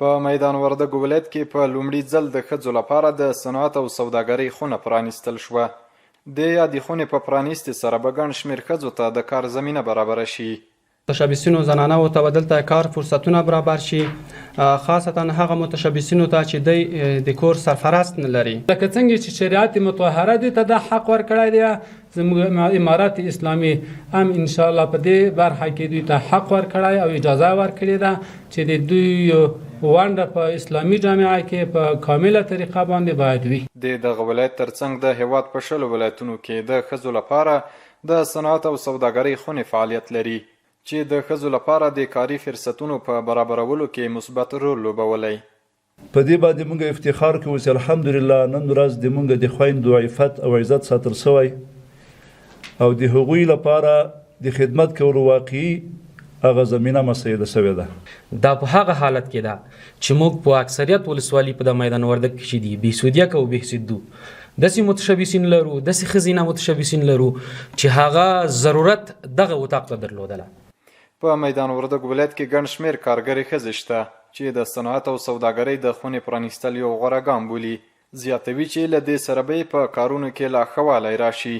په میدان وردګ ولایت کې په لومړي ځل د ښځو لپاره د صنعت او سوداګرۍ خونه پرانیستل شوه. د یادې خونې په پرانیستې سره به ګڼ شمېر ښځو ته د کار زمینه برابره شي. متشبثینو زنانو ته دلته کار فرصتونه برابر شي، خاصتا هغه متشبثینو ته چې د کور سرپرست نه لري. لکه څنګه چې شریعت مطهره دې ته د حق ورکړی دی، زموږ امارات اسلامي هم ان شاء الله په دې برخه کې دوی ته حق ورکړی او اجازه ورکړې ده چې د دوی ونډه په اسلامي جامعه کې په کامله طریقه باندې باید وي. دغه ولایت ترڅنګ د هیواد په 10 ولایتونو کې د ښځو لپاره د صنعت او سوداګرۍ خونې فعالیت لري چې د ښځو لپاره د کاري فرصتونو په برابرولو کې مثبت رول لوبولی. په دې باندې موږ افتخار کوو چې الحمدلله نن ورځ د موږ د خویندو عفت او عزت ساتل شوی او د هغوی لپاره د خدمت کولو واقعي هغه زمینه مساعده شوې ده. دا په هغه حالت کې ده چې موږ په اکثریت ولسوالي په د میدان وردګ کې دي بېسودیه کو بېسودو داسې متشبثین لرو، داسې ښځینه متشبثین لرو چې هغه ضرورت دغه اتاق ته درلودله. په میدان وردګ ولایت کې ګڼ شمېر کارګرې ښځې شته چې د صنعت او سوداګرۍ د خونې پرانیستل یو غوره ګام بولي. زیاتوي چې له دې سره به یې په کارونو کې لا ښه والی راشي.